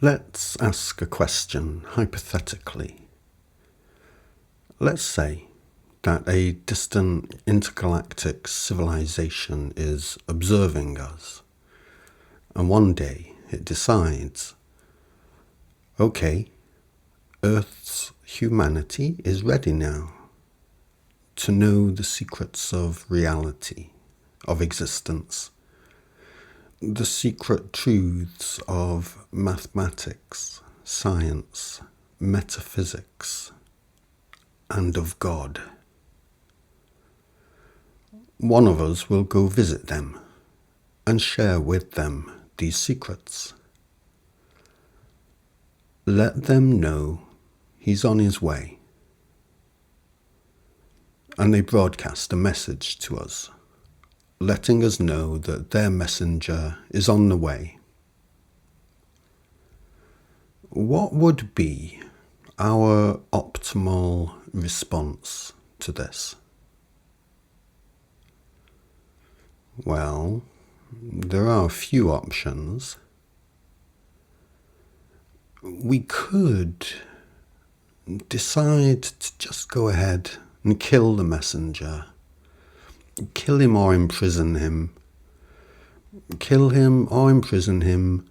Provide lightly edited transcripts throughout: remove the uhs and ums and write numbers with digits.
Let's ask a question hypothetically. Let's say that a distant intergalactic civilization is observing us, and one day it decides, okay, Earth's humanity is ready now to know the secrets of reality, of existence, the secret truths of mathematics, science, metaphysics, and of God. One of us will go visit them and share with them these secrets. Let them know he's on his way. And they broadcast a message to us, letting us know that their messenger is on the way. What would be our optimal response to this? Well, there are a few options. We could decide to just go ahead and kill the messenger. Kill him or imprison him. Kill him or imprison him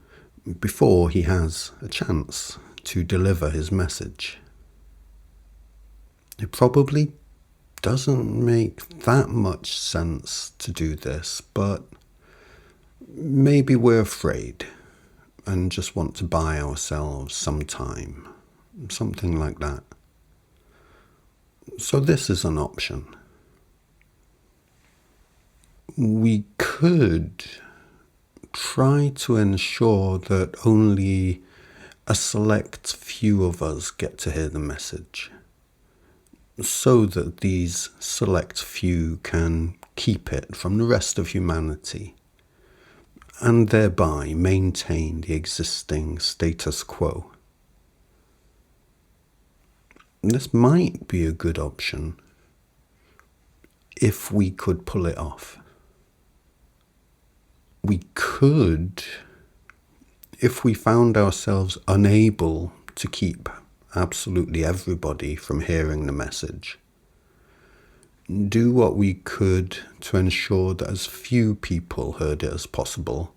before he has a chance to deliver his message. It probably doesn't make that much sense to do this, but maybe we're afraid and just want to buy ourselves some time. Something like that. So this is an option. We could try to ensure that only a select few of us get to hear the message, so that these select few can keep it from the rest of humanity, and thereby maintain the existing status quo. This might be a good option if we could pull it off. We could, if we found ourselves unable to keep absolutely everybody from hearing the message, do what we could to ensure that as few people heard it as possible,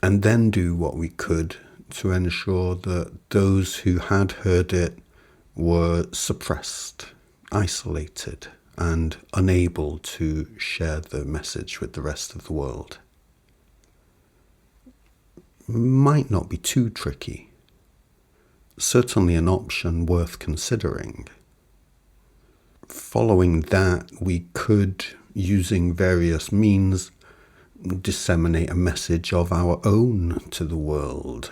and then do what we could to ensure that those who had heard it were suppressed, isolated, and unable to share the message with the rest of the world. Might not be too tricky. Certainly an option worth considering. Following that, we could, using various means, disseminate a message of our own to the world,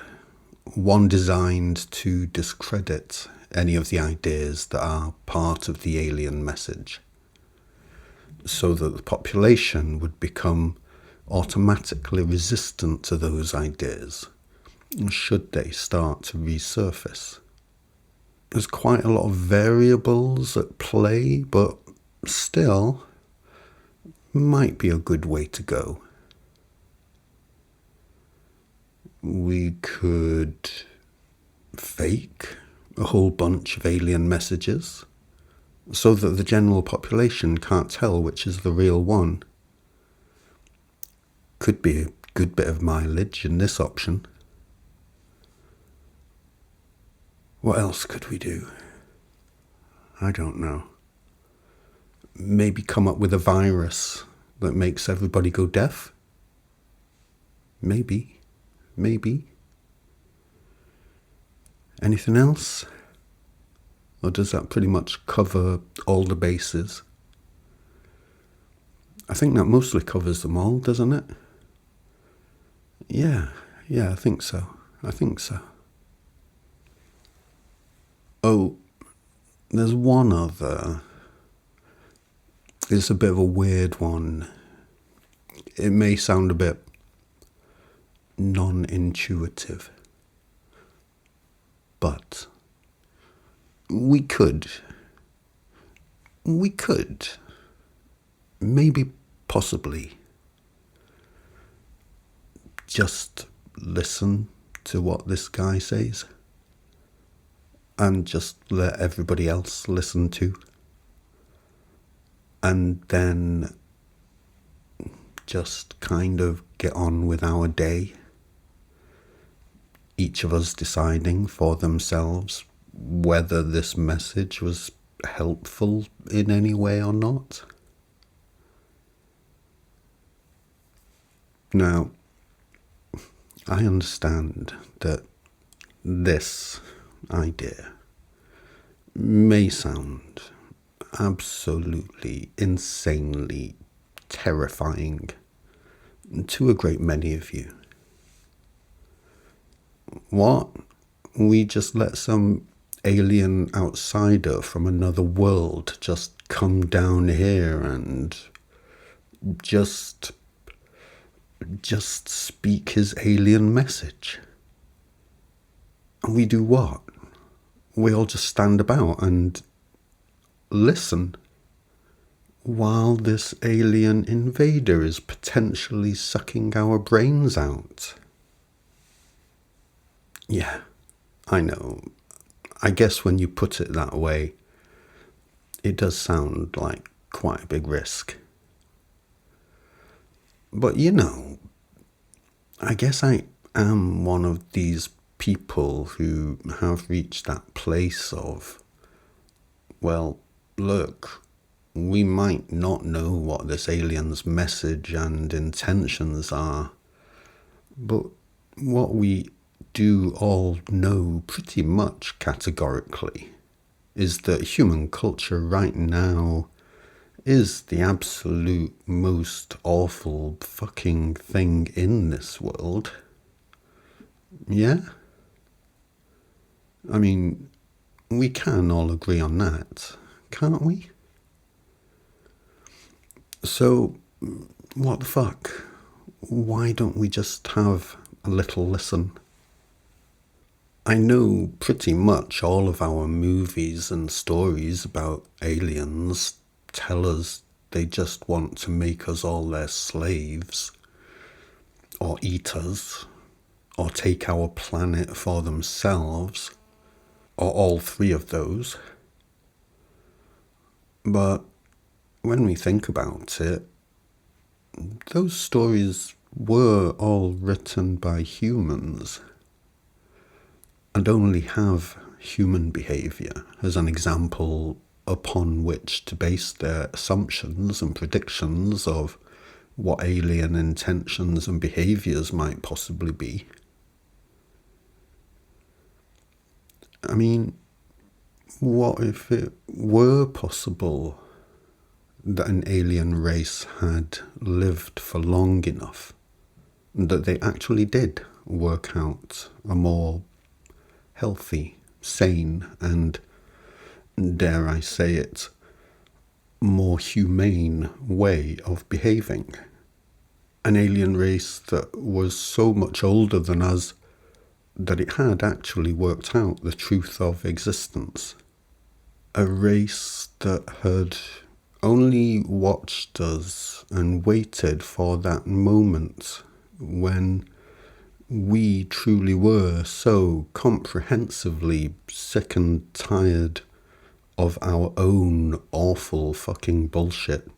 one designed to discredit any of the ideas that are part of the alien message, so that the population would become automatically resistant to those ideas, should they start to resurface. There's quite a lot of variables at play, but still might be a good way to go. We could fake a whole bunch of alien messages so that the general population can't tell which is the real one. Could be a good bit of mileage in this option. What else could we do? I don't know. Maybe come up with a virus that makes everybody go deaf? Maybe. Anything else? Or does that pretty much cover all the bases? I think that mostly covers them all, doesn't it? Yeah, I think so. Oh, there's one other. It's a bit of a weird one. It may sound a bit non-intuitive, but we could, maybe possibly, just listen to what this guy says and just let everybody else listen to, and then just kind of get on with our day, each of us deciding for themselves whether this message was helpful in any way or not. Now, I understand that this idea may sound absolutely insanely terrifying to a great many of you. What? We just let some alien outsider from another world just come down here and just speak his alien message? And we do what? We all just stand about and listen while this alien invader is potentially sucking our brains out. Yeah, I know. I guess when you put it that way, it does sound like quite a big risk. But you know, I guess I am one of these people who have reached that place of, well, look, we might not know what this alien's message and intentions are, but what we do all know pretty much categorically is that human culture right now is the absolute most awful fucking thing in this world. Yeah? I mean, we can all agree on that, can't we? So, what the fuck? Why don't we just have a little listen? I know pretty much all of our movies and stories about aliens tell us they just want to make us all their slaves, or eat us, or take our planet for themselves, or all three of those. But when we think about it, those stories were all written by humans and only have human behaviour as an example upon which to base their assumptions and predictions of what alien intentions and behaviours might possibly be. I mean, what if it were possible that an alien race had lived for long enough that they actually did work out a more healthy, sane, and, dare I say it, more humane way of behaving? An alien race that was so much older than us that it had actually worked out the truth of existence. A race that had only watched us and waited for that moment when we truly were so comprehensively sick and tired of our own awful fucking bullshit,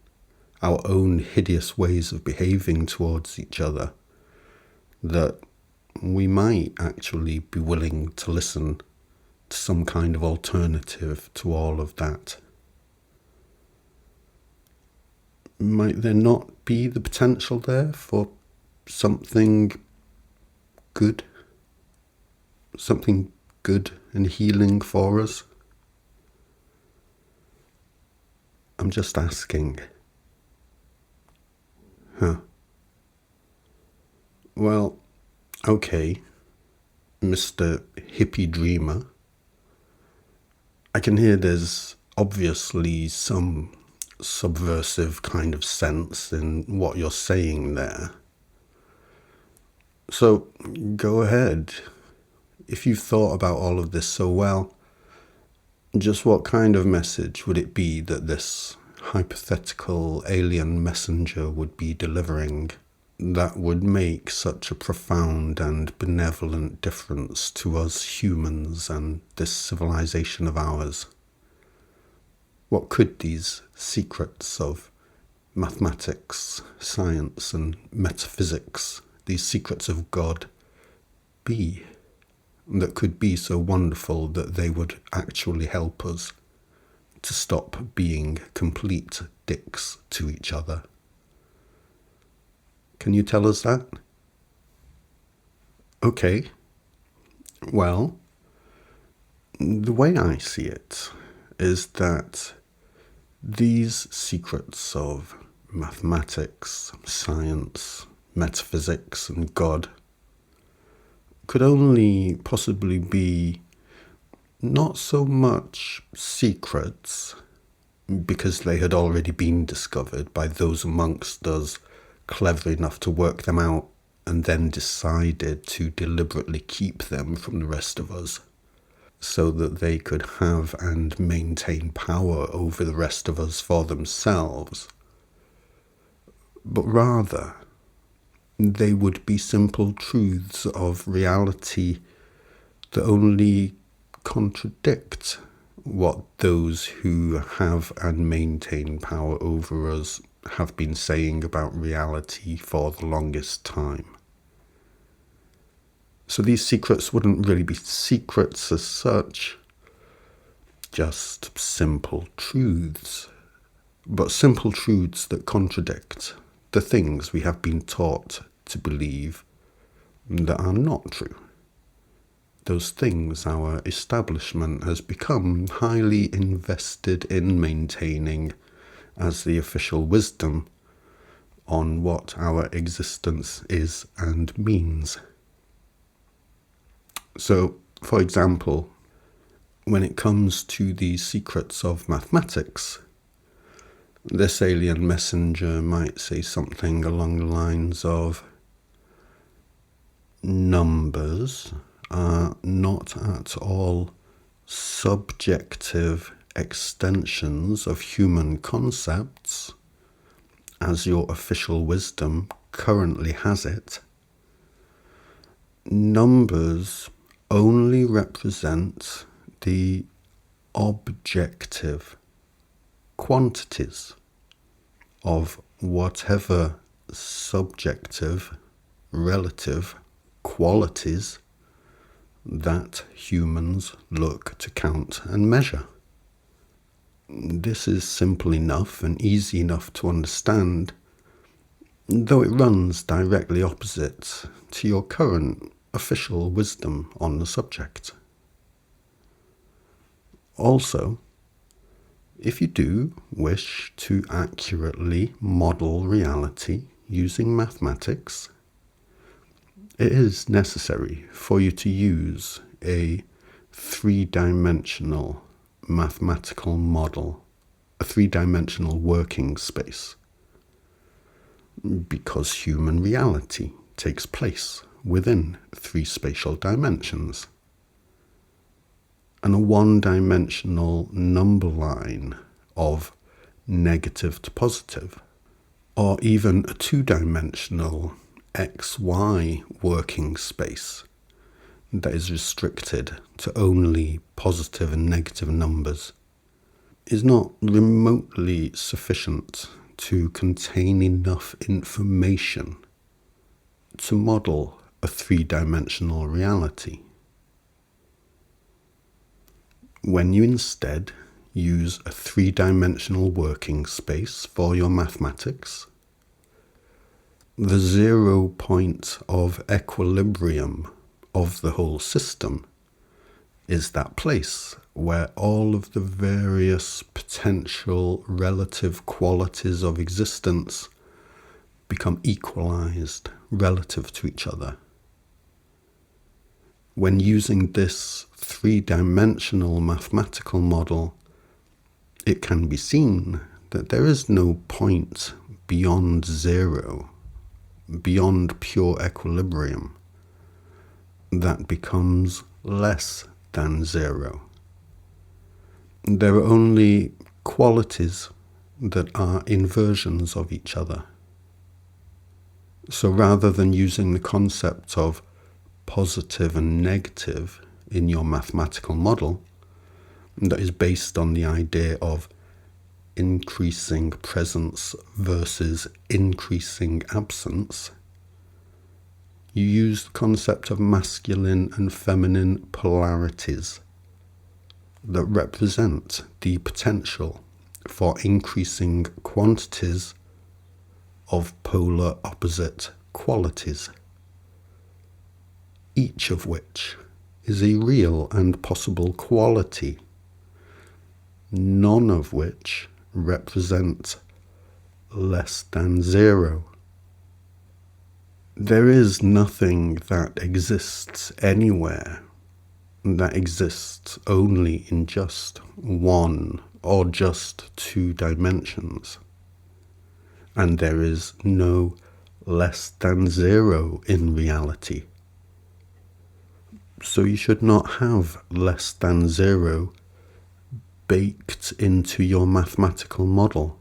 our own hideous ways of behaving towards each other, that we might actually be willing to listen to some kind of alternative to all of that. Might there not be the potential there for something good? Something good and healing for us? I'm just asking. Well, okay, Mr. Hippie Dreamer. I can hear there's obviously some subversive kind of sense in what you're saying there. So, go ahead. If you've thought about all of this so well, just what kind of message would it be that this hypothetical alien messenger would be delivering? that would make such a profound and benevolent difference to us humans and this civilization of ours? What could these secrets of mathematics, science, and metaphysics, these secrets of God, be that could be so wonderful that they would actually help us to stop being complete dicks to each other? Can you tell us that? Okay. Well, the way I see it is that these secrets of mathematics, science, metaphysics, and God could only possibly be not so much secrets, because they had already been discovered by those amongst us clever enough to work them out and then decided to deliberately keep them from the rest of us so that they could have and maintain power over the rest of us for themselves. But rather, they would be simple truths of reality that only contradict what those who have and maintain power over us have been saying about reality for the longest time. So these secrets wouldn't really be secrets as such, just simple truths, but simple truths that contradict the things we have been taught to believe that are not true. Those things our establishment has become highly invested in maintaining as the official wisdom on what our existence is and means. So, for example, when it comes to the secrets of mathematics, this alien messenger might say something along the lines of, numbers are not at all subjective extensions of human concepts, as your official wisdom currently has it. Numbers only represent the objective quantities of whatever subjective, relative qualities that humans look to count and measure. This is simple enough and easy enough to understand, though it runs directly opposite to your current official wisdom on the subject. Also, if you do wish to accurately model reality using mathematics, it is necessary for you to use a three-dimensional mathematical model, a three-dimensional working space, because human reality takes place within three spatial dimensions, and a one-dimensional number line of negative to positive, or even a two-dimensional XY working space that is restricted to only positive and negative numbers, is not remotely sufficient to contain enough information to model a three-dimensional reality. When you instead use a three-dimensional working space for your mathematics, the 0 point of equilibrium of the whole system is that place where all of the various potential relative qualities of existence become equalized relative to each other. When using this three-dimensional mathematical model, it can be seen that there is no point beyond zero, beyond pure equilibrium, that becomes less than zero. There are only qualities that are inversions of each other. So rather than using the concept of positive and negative in your mathematical model that is based on the idea of increasing presence versus increasing absence, you use the concept of masculine and feminine polarities that represent the potential for increasing quantities of polar opposite qualities, each of which is a real and possible quality, none of which represent less than zero. There is nothing that exists anywhere that exists only in just one or just two dimensions. And there is no less than zero in reality. So you should not have less than zero baked into your mathematical model.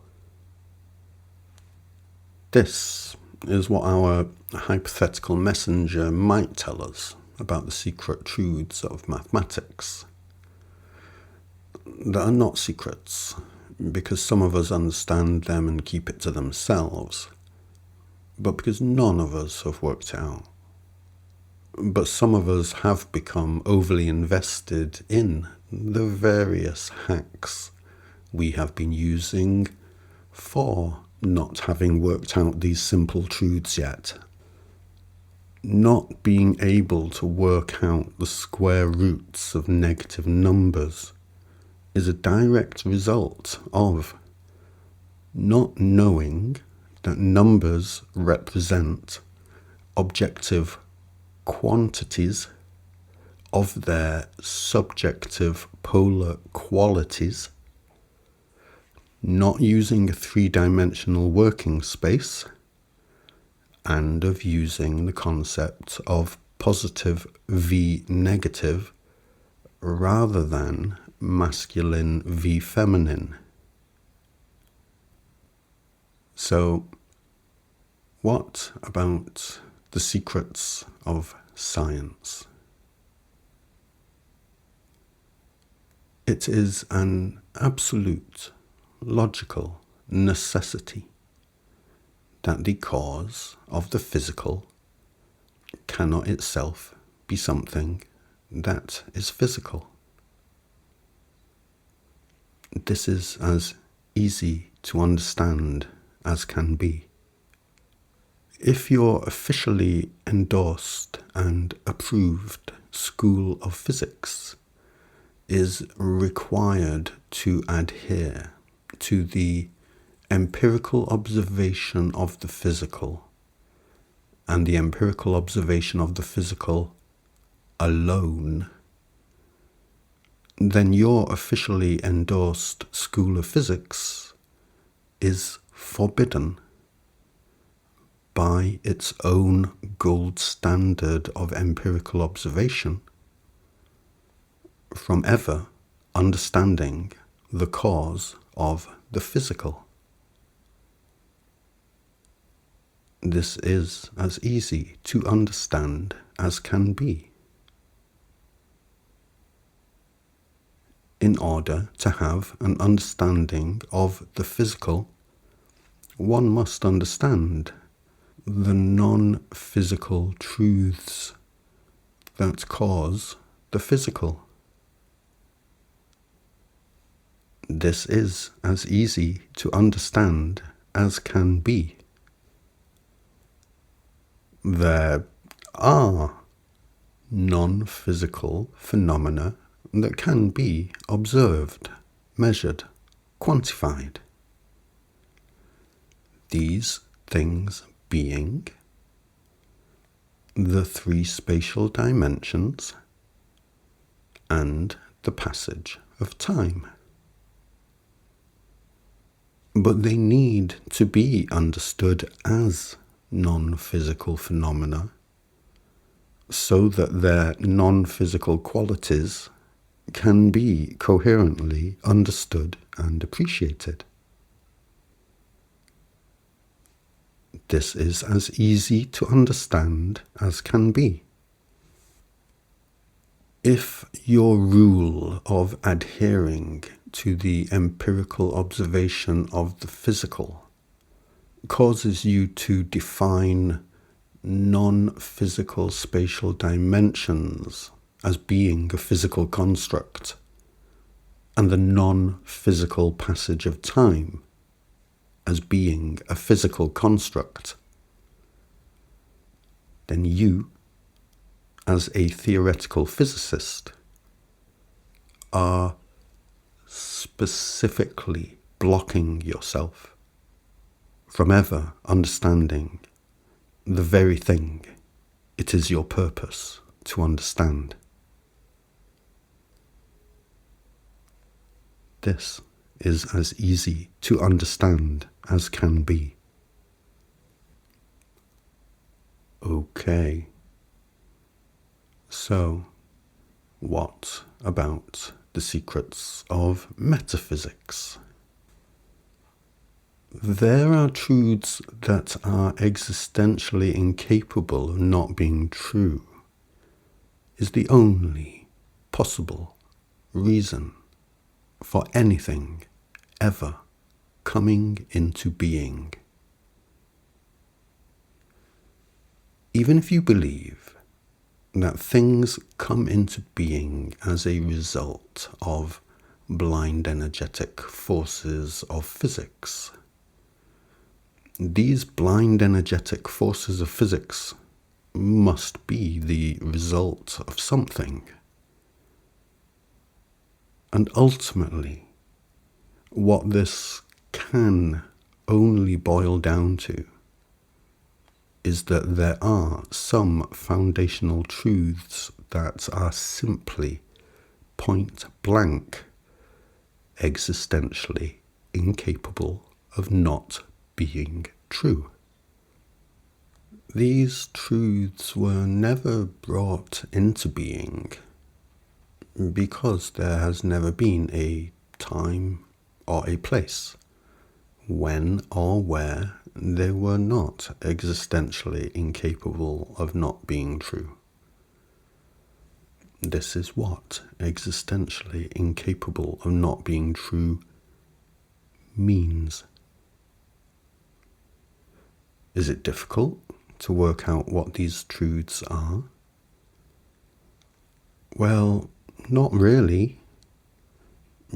This is what our hypothetical messenger might tell us about the secret truths of mathematics that are not secrets, because some of us understand them and keep it to themselves, but because none of us have worked it out. But some of us have become overly invested in the various hacks we have been using for not having worked out these simple truths yet. Not being able to work out the square roots of negative numbers is a direct result of not knowing that numbers represent objective quantities of their subjective polar qualities, not using a three-dimensional working space, and of using the concept of positive v negative rather than masculine v feminine. So, what about the secrets of science? It is an absolute logical necessity that the cause of the physical cannot itself be something that is physical. This is as easy to understand as can be. If your officially endorsed and approved School of Physics is required to adhere to the empirical observation of the physical, and the empirical observation of the physical alone, then your officially endorsed School of Physics is forbidden by its own gold standard of empirical observation from ever understanding the cause of the physical. This is as easy to understand as can be. In order to have an understanding of the physical, one must understand the non-physical truths that cause the physical. This is as easy to understand as can be. There are non-physical phenomena that can be observed, measured, quantified. These things being the three spatial dimensions and the passage of time. But they need to be understood as non-physical phenomena so that their non-physical qualities can be coherently understood and appreciated. This is as easy to understand as can be. If your rule of adhering to the empirical observation of the physical causes you to define non-physical spatial dimensions as being a physical construct, and the non-physical passage of time as being a physical construct, then you, as a theoretical physicist, are specifically blocking yourself from ever understanding the very thing it is your purpose to understand. This is as easy to understand as can be. Okay. So, what about the secrets of metaphysics? There are truths that are existentially incapable of not being true, is the only possible reason for anything ever coming into being. Even if you believe that things come into being as a result of blind energetic forces of physics, these blind energetic forces of physics must be the result of something. And ultimately, what this can only boil down to is that there are some foundational truths that are simply point blank existentially incapable of not being true. These truths were never brought into being because there has never been a time or a place when or where they were not existentially incapable of not being true. This is what existentially incapable of not being true means. Is it difficult to work out what these truths are? Well, not really,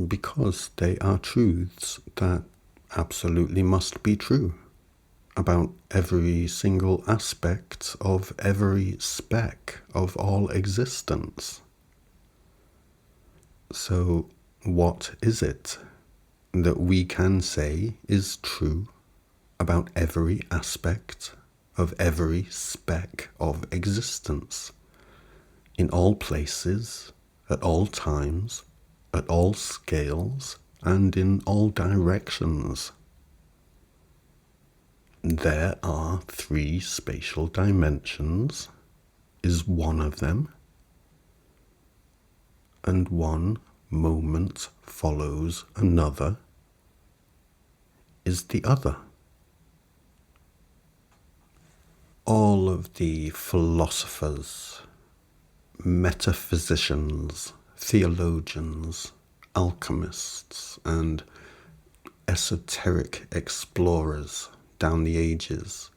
because they are truths that absolutely must be true about every single aspect of every speck of all existence. So, what is it that we can say is true about every aspect of every speck of existence, in all places, at all times, at all scales, and in all directions? There are 3 spatial dimensions, is one of them, and one moment follows another, is the other. All of the philosophers, metaphysicians, theologians, alchemists, and esoteric explorers down the ages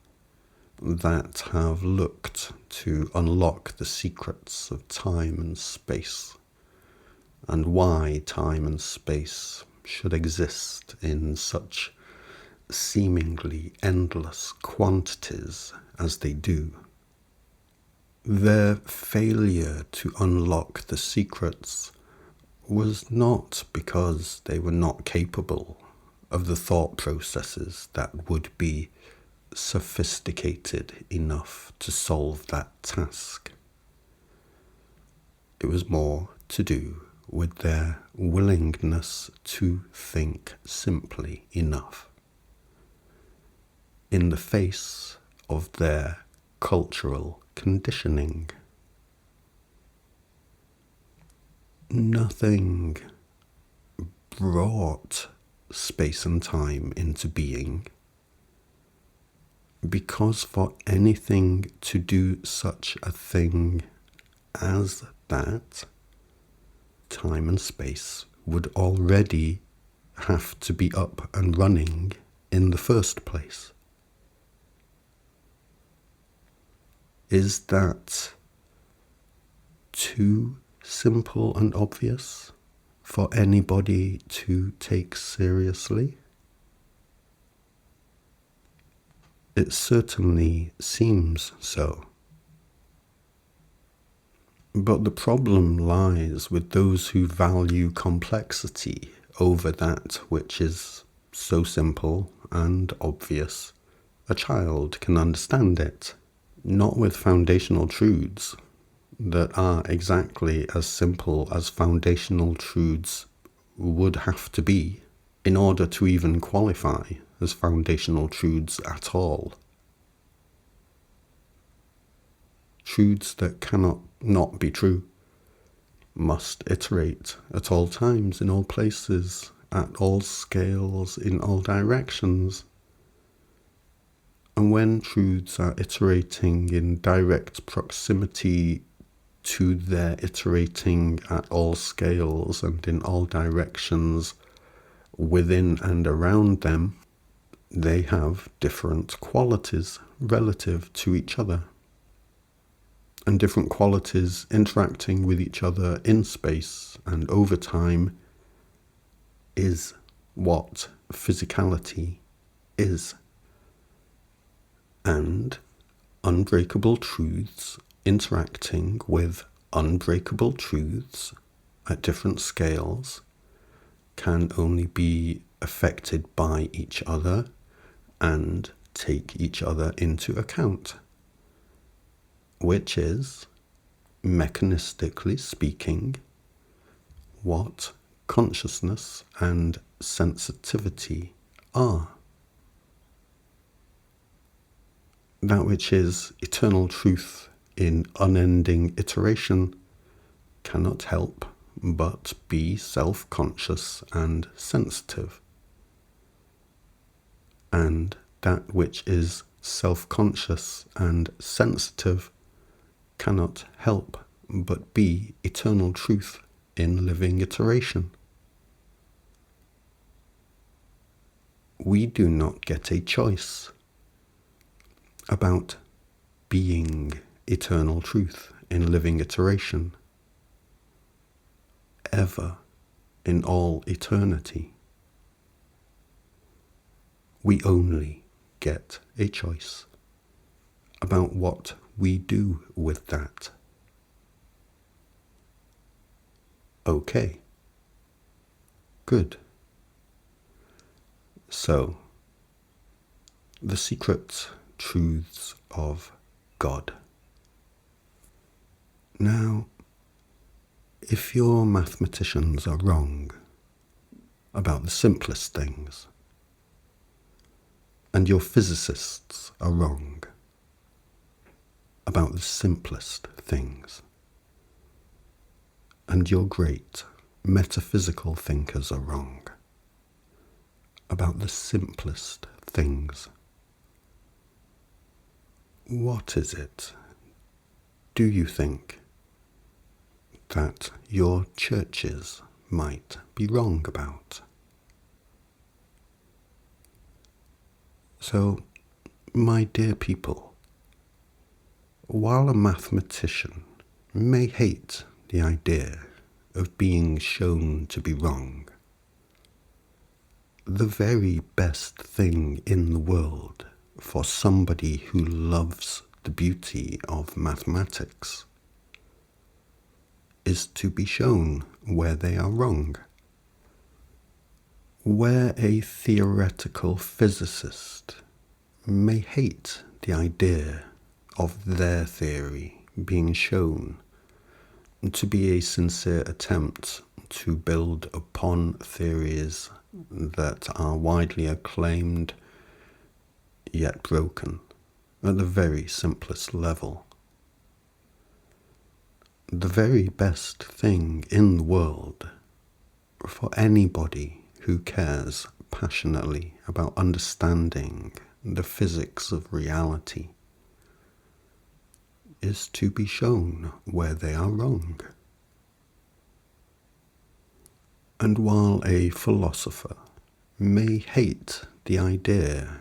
that have looked to unlock the secrets of time and space, and why time and space should exist in such seemingly endless quantities as they do. Their failure to unlock the secrets was not because they were not capable of the thought processes that would be sophisticated enough to solve that task. It was more to do with their willingness to think simply enough in the face of their cultural conditioning. Nothing brought space and time into being Because for anything to do such a thing as that, time and space would already have to be up and running in the first place. Is that too simple and obvious for anybody to take seriously? It certainly seems so. But the problem lies with those who value complexity over that which is so simple and obvious. A child can understand it, not with foundational truths that are exactly as simple as foundational truths would have to be in order to even qualify as foundational truths at all. Truths that cannot not be true must iterate at all times, in all places, at all scales, in all directions. And when truths are iterating in direct proximity to their iterating at all scales and in all directions within and around them, they have different qualities relative to each other, and different qualities interacting with each other in space and over time is what physicality is. And unbreakable truths interacting with unbreakable truths at different scales can only be affected by each other and take each other into account, which is, mechanistically speaking, what consciousness and sensitivity are. That which is eternal truth in unending iteration cannot help but be self-conscious and sensitive. And that which is self-conscious and sensitive cannot help but be eternal truth in living iteration. We do not get a choice about being eternal truth in living iteration, ever in all eternity. We only get a choice about what we do with that. Okay. Good. So, the secret truths of God. Now, if your mathematicians are wrong about the simplest things, and your physicists are wrong about the simplest things, and your great metaphysical thinkers are wrong about the simplest things, what is it, do you think, that your churches might be wrong about? So, my dear people, while a mathematician may hate the idea of being shown to be wrong, the very best thing in the world for somebody who loves the beauty of mathematics is to be shown where they are wrong. Where a theoretical physicist may hate the idea of their theory being shown to be a sincere attempt to build upon theories that are widely acclaimed yet broken at the very simplest level, the very best thing in the world for anybody who cares passionately about understanding the physics of reality, is to be shown where they are wrong. And while a philosopher may hate the idea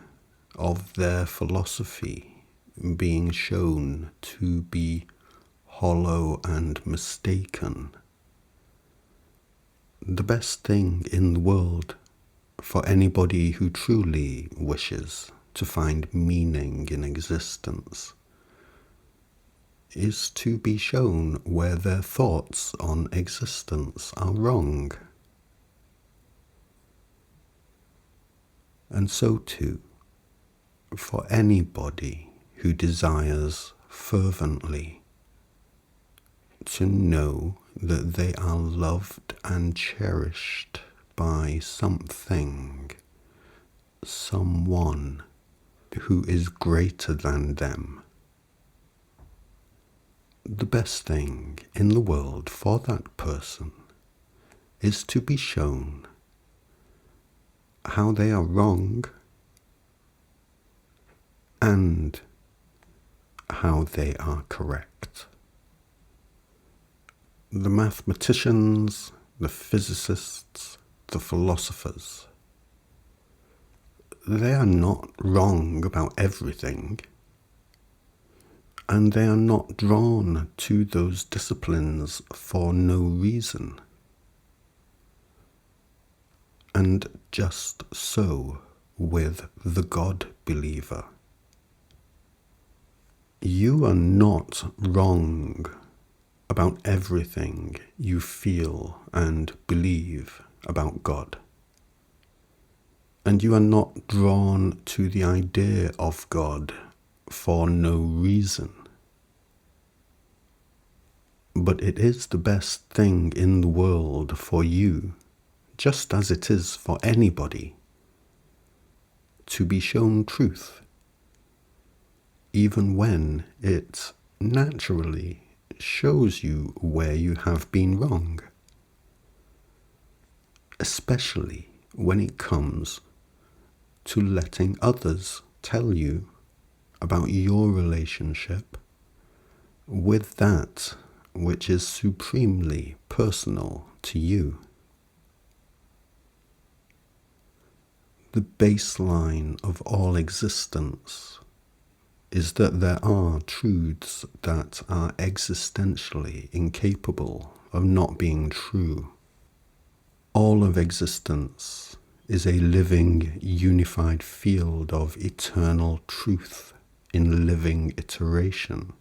of their philosophy being shown to be hollow and mistaken, the best thing in the world for anybody who truly wishes to find meaning in existence is to be shown where their thoughts on existence are wrong. And so too, for anybody who desires fervently to know that they are loved and cherished by something, someone who is greater than them, the best thing in the world for that person is to be shown how they are wrong and how they are correct. The mathematicians, the physicists, the philosophers, they are not wrong about everything, and they are not drawn to those disciplines for no reason. And just so with the God believer. You are not wrong about everything you feel and believe about God. And you are not drawn to the idea of God for no reason. But it is the best thing in the world for you, just as it is for anybody, to be shown truth, even when it naturally shows you where you have been wrong, especially when it comes to letting others tell you about your relationship with that which is supremely personal to you. The baseline of all existence is that there are truths that are existentially incapable of not being true. All of existence is a living, unified field of eternal truth in living iteration,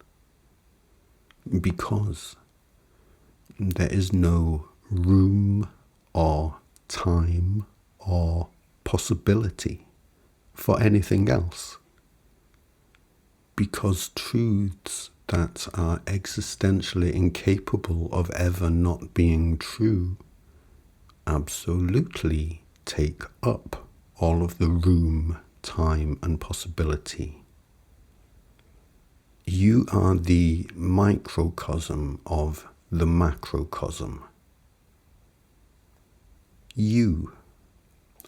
because there is no room or time or possibility for anything else, because truths that are existentially incapable of ever not being true absolutely take up all of the room, time, and possibility. You are the microcosm of the macrocosm. You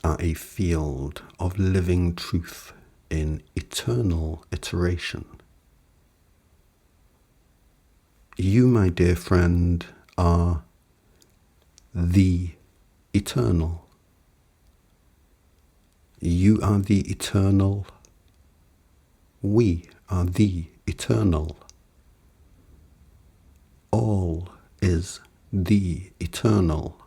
are a field of living truth in eternal iteration. You, my dear friend, are the eternal. You are the eternal. We are the eternal. All is the eternal,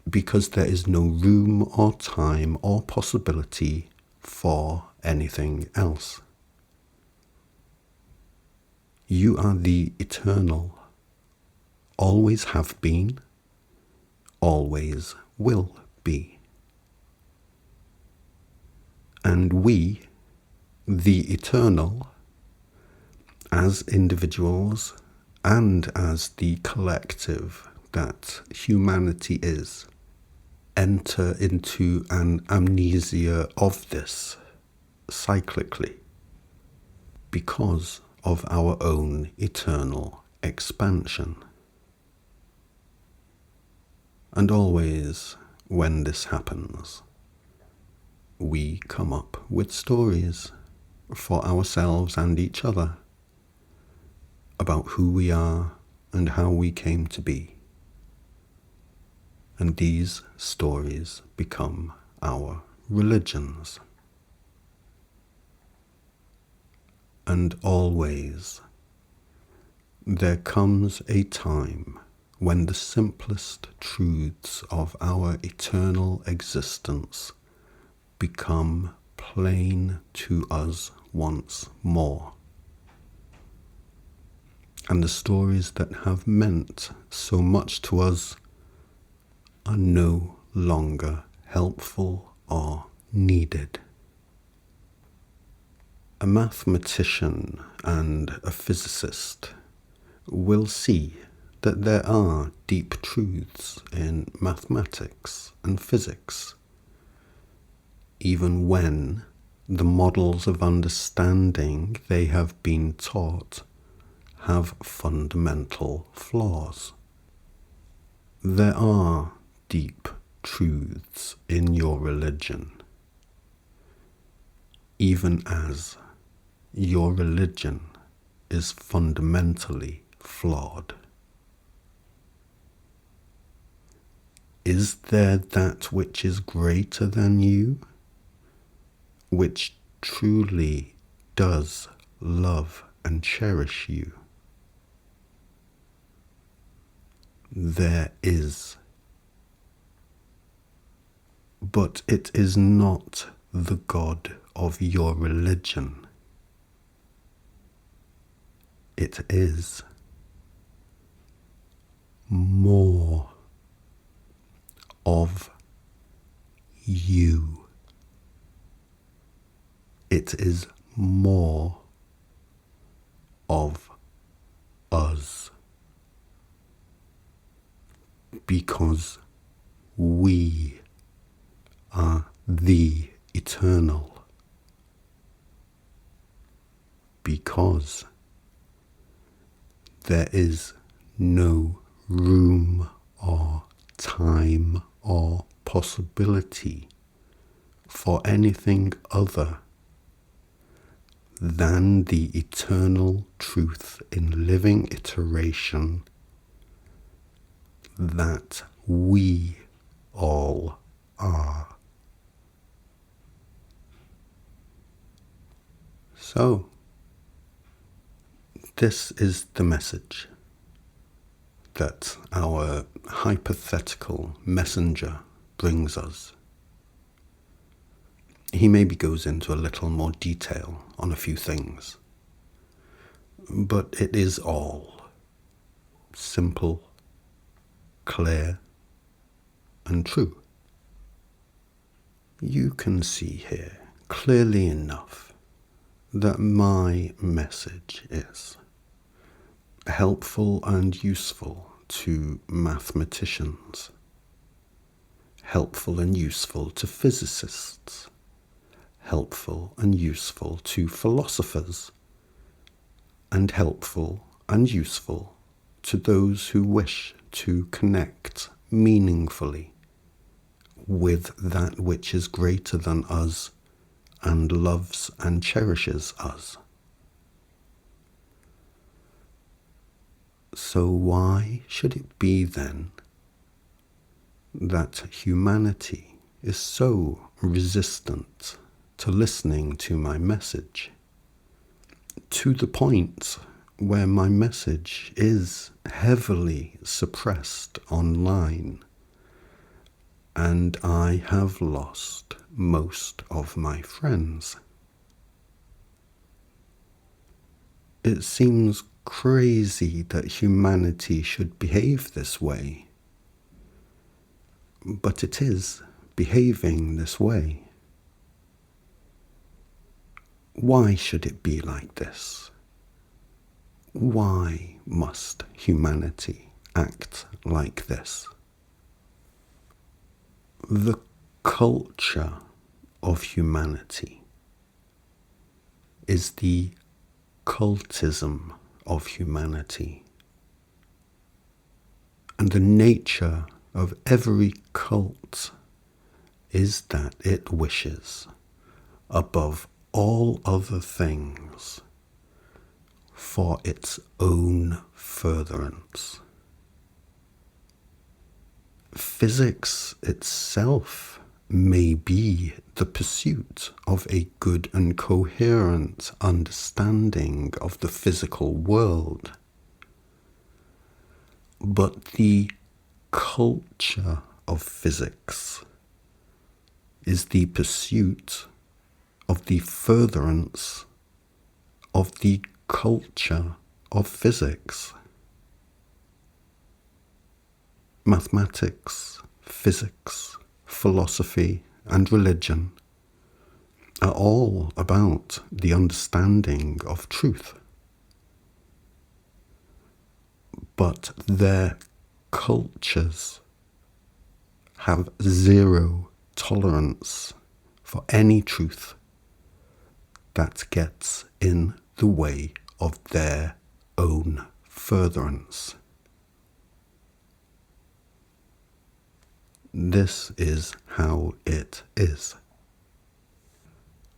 because there is no room or time or possibility for anything else. You are the eternal, always have been, always will be. And we, the eternal, as individuals and as the collective that humanity is, enter into an amnesia of this cyclically because of our own eternal expansion. And always when this happens, we come up with stories for ourselves and each other about who we are and how we came to be. And these stories become our religions. And always there comes a time when the simplest truths of our eternal existence become plain to us once more. And the stories that have meant so much to us are no longer helpful or needed. A mathematician and a physicist will see that there are deep truths in mathematics and physics, even when the models of understanding they have been taught have fundamental flaws. There are deep truths in your religion, even as your religion is fundamentally flawed. Is there that which is greater than you, which truly does love and cherish you? There is. But it is not the God of your religion. It is more of you. It is more of us. Because we are the eternal. Because there is no room or time or possibility for anything other than the eternal truth in living iteration that we all are. So, this is the message that our hypothetical messenger brings us. He maybe goes into a little more detail on a few things, but it is all simple, clear, and true. You can see here clearly enough that my message is helpful and useful to mathematicians, helpful and useful to physicists, helpful and useful to philosophers, and helpful and useful to those who wish to connect meaningfully with that which is greater than us and loves and cherishes us. So why should it be then that humanity is so resistant to listening to my message, to the point where my message is heavily suppressed online, and I have lost most of my friends? It seems crazy that humanity should behave this way, but it is behaving this way. Why should it be like this? Why must humanity act like this? The culture of humanity is the cultism of humanity. And the nature of every cult is that it wishes, above all other things, for its own furtherance. Physics itself may be the pursuit of a good and coherent understanding of the physical world, but the culture of physics is the pursuit of the furtherance of the culture of physics. Mathematics, physics, philosophy, and religion are all about the understanding of truth. But their cultures have zero tolerance for any truth that gets in the way of their own furtherance. This is how it is.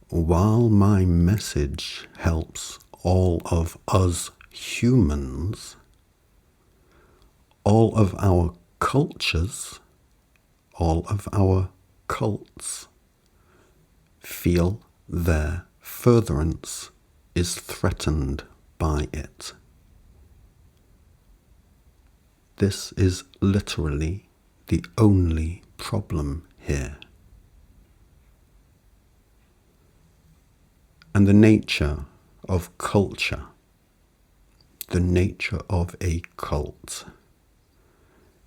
While my message helps all of us humans, all of our cultures, all of our cults feel their furtherance is threatened by it. This is literally the only problem here. And the nature of culture, the nature of a cult,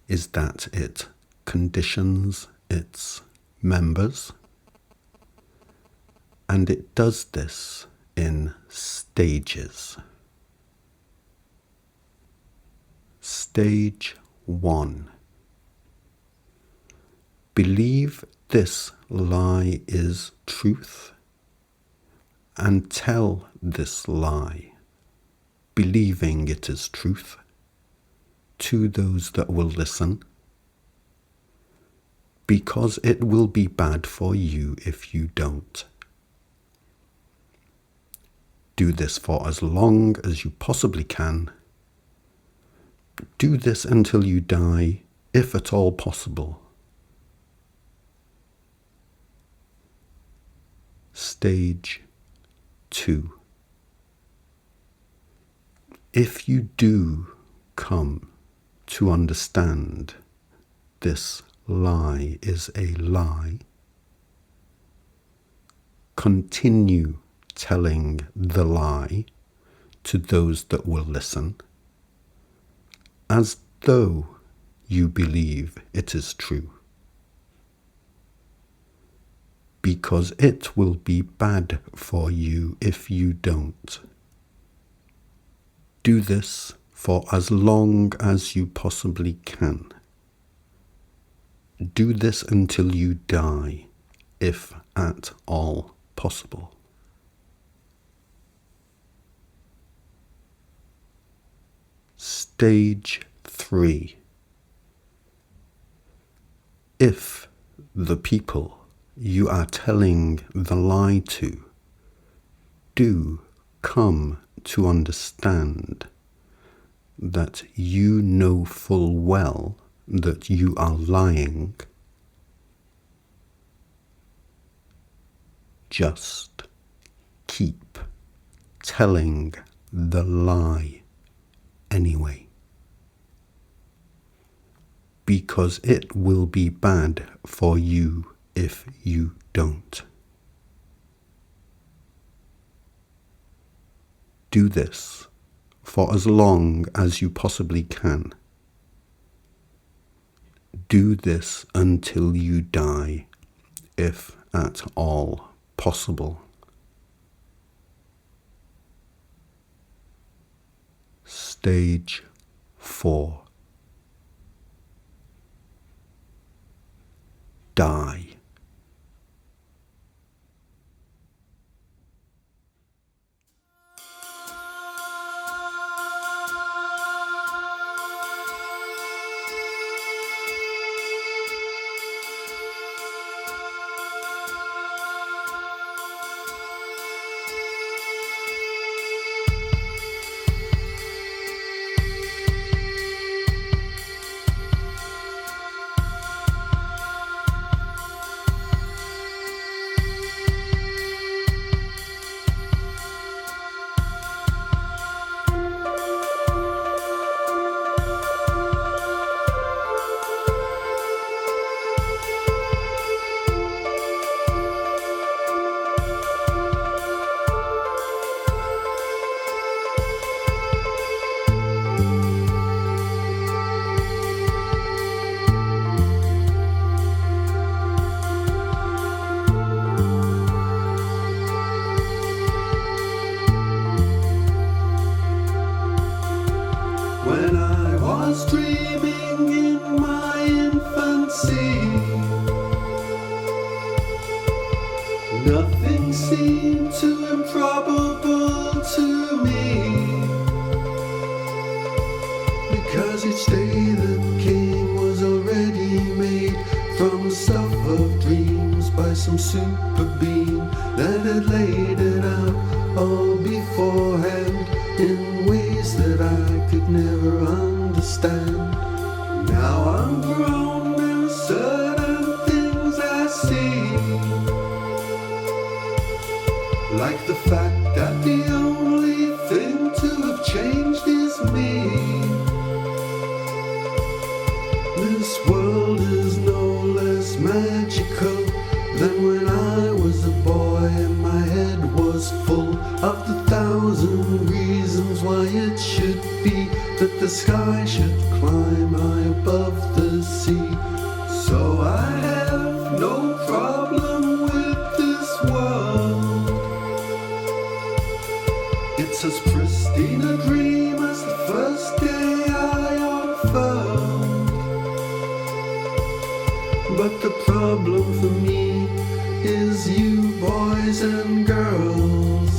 is that it conditions its members, and it does this in stages. Stage 1. Believe this lie is truth, and tell this lie, believing it is truth, to those that will listen, because it will be bad for you if you don't. Do this for as long as you possibly can. Do this until you die, if at all possible. Stage 2. If you do come to understand this lie is a lie, continue telling the lie to those that will listen, as though you believe it is true, because it will be bad for you if you don't. Do this for as long as you possibly can. Do this until you die, if at all possible. Stage 3. If the people you are telling the lie to do come to understand that you know full well that you are lying, just keep telling the lie anyway, because it will be bad for you if you don't. Do this for as long as you possibly can. Do this until you die, if at all possible. Stage 4. Die. was dreaming in my infancy. Nothing seemed too improbable to me, because each day that came was already made from the stuff of dreams by some super being that had laid it out all beforehand in ways that I could never understand. Now I'm grown, there are certain things I see, like the fact that the only thing to have changed is me. This world is no less magical than when I was a boy and my head was full of the thousand reasons why it should be that the sky should climb high above the sea. So I have no problem with this world. It's as pristine a dream as the first day I unfurled. But the problem for me is you boys and girls,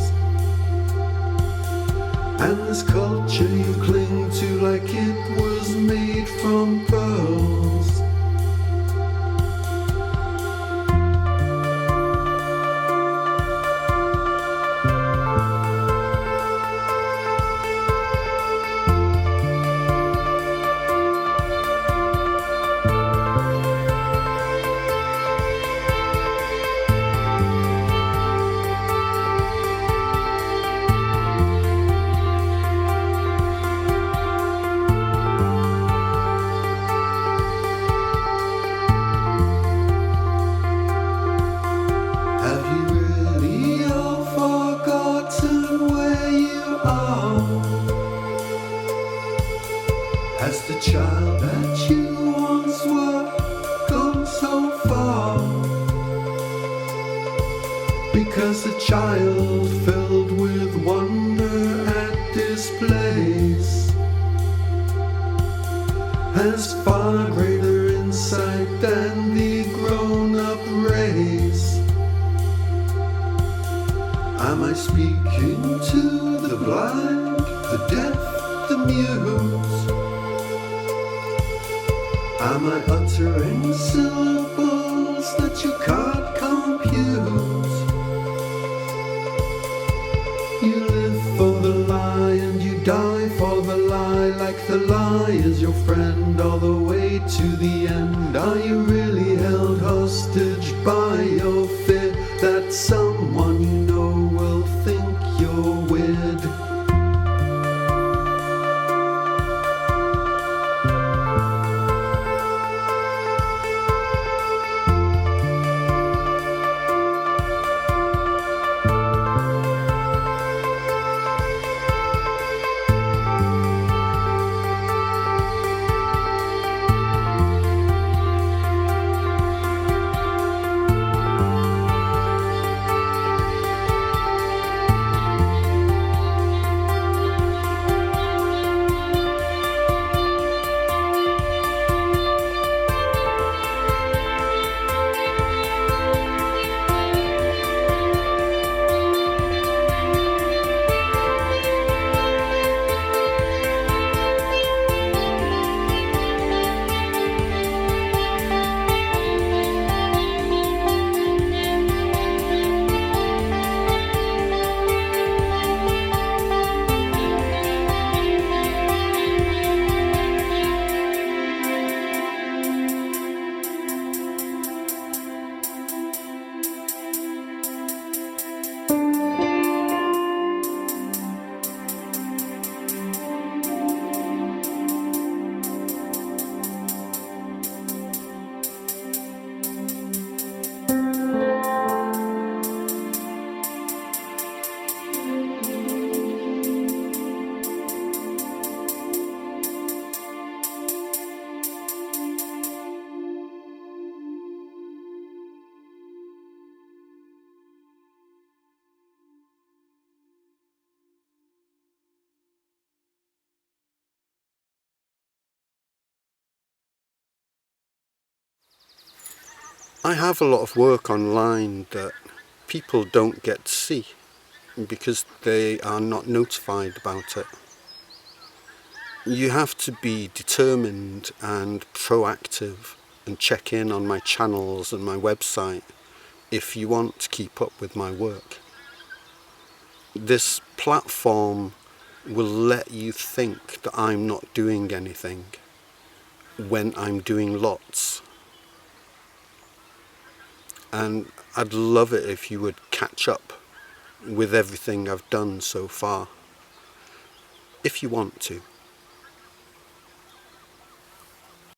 and this culture you cling to like it was made from pearls. Has the child that you once were gone so far? Because the child filled with wonder at this place has far greater insight than the grown-up race. Am I speaking to the blind, the deaf, the mute? Am I uttering syllables that you can't compute? You live for the lie and you die for the lie, like the lie is your friend all the way to the end. Are you really held hostage by your fear that someone you know will think you're weird? I have a lot of work online that people don't get to see because they are not notified about it. You have to be determined and proactive and check in on my channels and my website if you want to keep up with my work. This platform will let you think that I'm not doing anything when I'm doing lots. And I'd love it if you would catch up with everything I've done so far, if you want to.